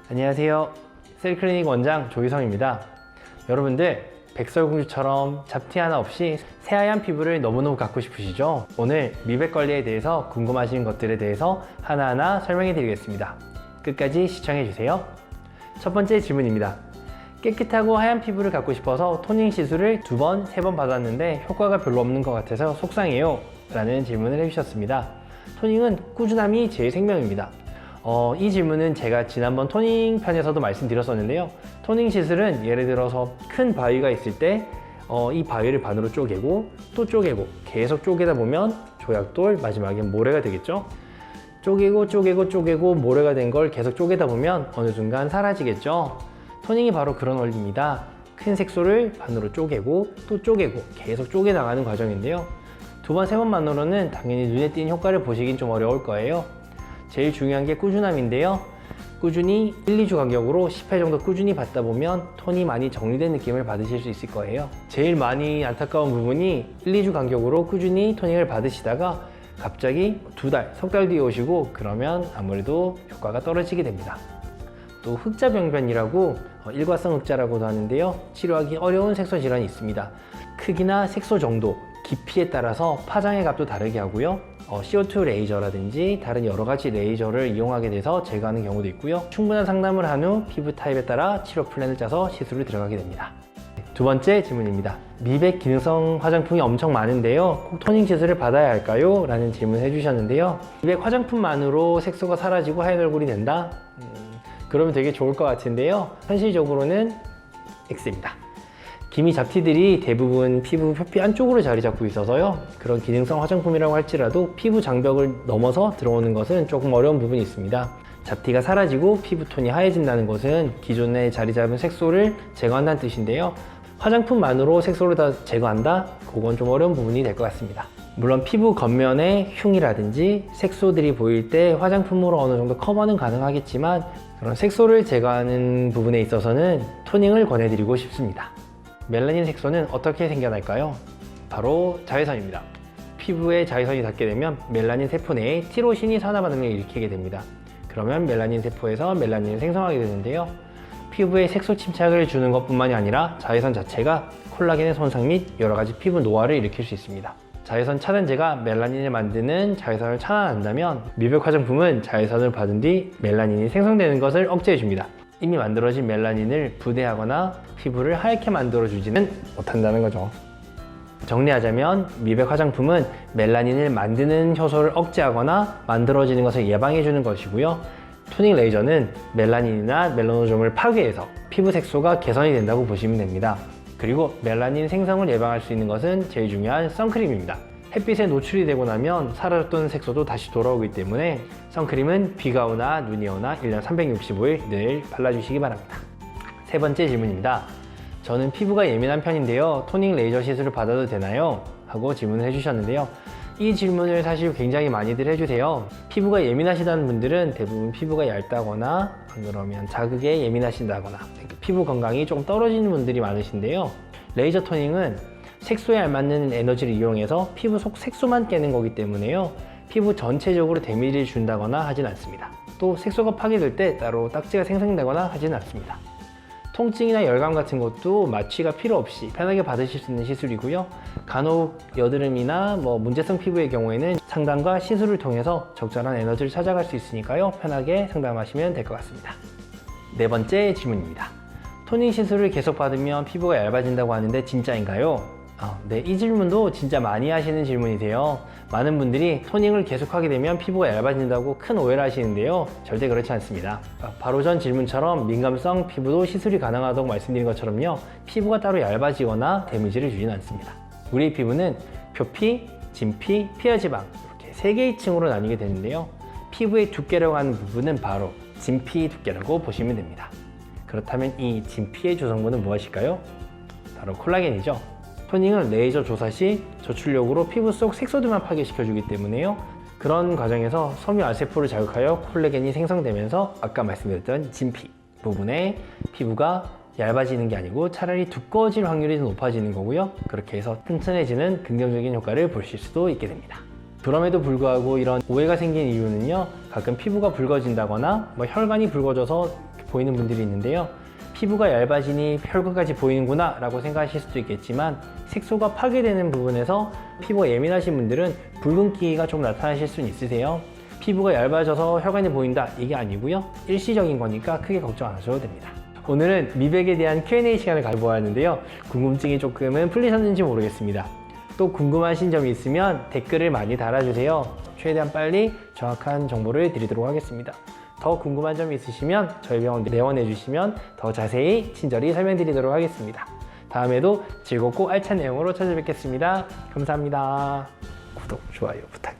안녕하세요. 셀클리닉 원장 조희성입니다. 여러분들 백설공주처럼 잡티 하나 없이 새하얀 피부를 너무너무 갖고 싶으시죠? 오늘 미백 관리에 대해서 궁금하신 것들에 대해서 하나하나 설명해 드리겠습니다. 끝까지 시청해 주세요. 첫 번째 질문입니다. 깨끗하고 하얀 피부를 갖고 싶어서 토닝 시술을 2번, 3번 받았는데 효과가 별로 없는 것 같아서 속상해요 라는 질문을 해주셨습니다. 토닝은 꾸준함이 제일 생명입니다. 이 질문은 제가 지난번 토닝 편에서도 말씀드렸었는데요. 토닝 시술은 예를 들어서 큰 바위가 있을 때 이 바위를 반으로 쪼개고 또 쪼개고 계속 쪼개다 보면 조약돌, 마지막에 모래가 되겠죠. 쪼개고 모래가 된 걸 계속 쪼개다 보면 어느 순간 사라지겠죠. 토닝이 바로 그런 원리입니다. 큰 색소를 반으로 쪼개고 또 쪼개고 계속 쪼개 나가는 과정인데요. 2번, 3번만으로는 당연히 눈에 띄는 효과를 보시긴 좀 어려울 거예요. 제일 중요한 게 꾸준함인데요. 꾸준히 1, 2주 간격으로 10회 정도 꾸준히 받다 보면 톤이 많이 정리된 느낌을 받으실 수 있을 거예요. 제일 많이 안타까운 부분이 1, 2주 간격으로 꾸준히 토닝을 받으시다가 갑자기 2달, 석 달 뒤에 오시고 그러면 아무래도 효과가 떨어지게 됩니다. 또 흑자병변이라고 일과성 흑자라고도 하는데요. 치료하기 어려운 색소 질환이 있습니다. 크기나 색소 정도, 깊이에 따라서 파장의 값도 다르게 하고요. CO2 레이저라든지 다른 여러 가지 레이저를 이용하게 돼서 제거하는 경우도 있고요. 충분한 상담을 한 후 피부 타입에 따라 치료 플랜을 짜서 시술을 들어가게 됩니다. 두 번째 질문입니다. 미백 기능성 화장품이 엄청 많은데요. 꼭 토닝 시술을 받아야 할까요? 라는 질문을 해주셨는데요. 미백 화장품만으로 색소가 사라지고 하얀 얼굴이 된다? 그러면 되게 좋을 것 같은데요. 현실적으로는 X입니다. 기미 잡티들이 대부분 피부 표피 안쪽으로 자리 잡고 있어서요. 그런 기능성 화장품이라고 할지라도 피부 장벽을 넘어서 들어오는 것은 조금 어려운 부분이 있습니다. 잡티가 사라지고 피부톤이 하얘진다는 것은 기존에 자리 잡은 색소를 제거한다는 뜻인데요. 화장품만으로 색소를 다 제거한다? 그건 좀 어려운 부분이 될 것 같습니다. 물론 피부 겉면에 흉이라든지 색소들이 보일 때 화장품으로 어느 정도 커버는 가능하겠지만 그런 색소를 제거하는 부분에 있어서는 토닝을 권해드리고 싶습니다. 멜라닌 색소는 어떻게 생겨날까요? 바로 자외선입니다. 피부에 자외선이 닿게 되면 멜라닌 세포 내에 티로신이 산화 반응을 일으키게 됩니다. 그러면 멜라닌 세포에서 멜라닌을 생성하게 되는데요. 피부에 색소 침착을 주는 것뿐만이 아니라 자외선 자체가 콜라겐의 손상 및 여러 가지 피부 노화를 일으킬 수 있습니다. 자외선 차단제가 멜라닌을 만드는 자외선을 차단한다면 미백 화장품은 자외선을 받은 뒤 멜라닌이 생성되는 것을 억제해줍니다. 이미 만들어진 멜라닌을 부대하거나 피부를 하얗게 만들어주지는 못한다는 거죠. 정리하자면 미백 화장품은 멜라닌을 만드는 효소를 억제하거나 만들어지는 것을 예방해주는 것이고요. 토닝 레이저는 멜라닌이나 멜라노즘을 파괴해서 피부 색소가 개선이 된다고 보시면 됩니다. 그리고 멜라닌 생성을 예방할 수 있는 것은 제일 중요한 선크림입니다. 햇빛에 노출이 되고 나면 사라졌던 색소도 다시 돌아오기 때문에 선크림은 비가 오나 눈이 오나 1년 365일 늘 발라주시기 바랍니다. 세 번째 질문입니다. 저는 피부가 예민한 편인데요. 토닝 레이저 시술을 받아도 되나요? 하고 질문을 해주셨는데요. 이 질문을 사실 굉장히 많이들 해주세요. 피부가 예민하시다는 분들은 대부분 피부가 얇다거나 그러면 자극에 예민하신다거나 피부 건강이 조금 떨어지는 분들이 많으신데요. 레이저 토닝은 색소에 알맞는 에너지를 이용해서 피부 속 색소만 깨는 거기 때문에요. 피부 전체적으로 데미지를 준다거나 하진 않습니다. 또 색소가 파괴될 때 따로 딱지가 생성되거나 하진 않습니다. 통증이나 열감 같은 것도 마취가 필요 없이 편하게 받으실 수 있는 시술이고요. 간혹 여드름이나 문제성 피부의 경우에는 상담과 시술을 통해서 적절한 에너지를 찾아갈 수 있으니까요. 편하게 상담하시면 될 것 같습니다. 네 번째 질문입니다. 토닝 시술을 계속 받으면 피부가 얇아진다고 하는데 진짜인가요? 네, 이 질문도 진짜 많이 하시는 질문이세요. 많은 분들이 토닝을 계속하게 되면 피부가 얇아진다고 큰 오해를 하시는데요. 절대 그렇지 않습니다. 바로 전 질문처럼 민감성 피부도 시술이 가능하다고 말씀드린 것처럼요. 피부가 따로 얇아지거나 데미지를 주지는 않습니다. 우리 피부는 표피, 진피, 피하지방 이렇게 3개의 층으로 나뉘게 되는데요. 피부의 두께라고 하는 부분은 바로 진피 두께라고 보시면 됩니다. 그렇다면 이 진피의 조성분은 무엇일까요? 바로 콜라겐이죠. 토닝은 레이저 조사 시 저출력으로 피부 속 색소들만 파괴시켜주기 때문에요. 그런 과정에서 섬유알세포를 자극하여 콜라겐이 생성되면서 아까 말씀드렸던 진피 부분에 피부가 얇아지는 게 아니고 차라리 두꺼워질 확률이 더 높아지는 거고요. 그렇게 해서 튼튼해지는 긍정적인 효과를 보실 수도 있게 됩니다. 그럼에도 불구하고 이런 오해가 생긴 이유는요. 가끔 피부가 붉어진다거나 혈관이 붉어져서 보이는 분들이 있는데요. 피부가 얇아지니 혈관까지 보이는구나 라고 생각하실 수도 있겠지만 색소가 파괴되는 부분에서 피부가 예민하신 분들은 붉은기가 좀 나타나실 수는 있으세요. 피부가 얇아져서 혈관이 보인다 이게 아니고요. 일시적인 거니까 크게 걱정 안 하셔도 됩니다. 오늘은 미백에 대한 Q&A 시간을 가져보았는데요. 궁금증이 조금은 풀리셨는지 모르겠습니다. 또 궁금하신 점이 있으면 댓글을 많이 달아주세요. 최대한 빨리 정확한 정보를 드리도록 하겠습니다. 더 궁금한 점이 있으시면 저희 병원 내원해 주시면 더 자세히 친절히 설명드리도록 하겠습니다. 다음에도 즐겁고 알찬 내용으로 찾아뵙겠습니다. 감사합니다. 구독, 좋아요 부탁드립니다.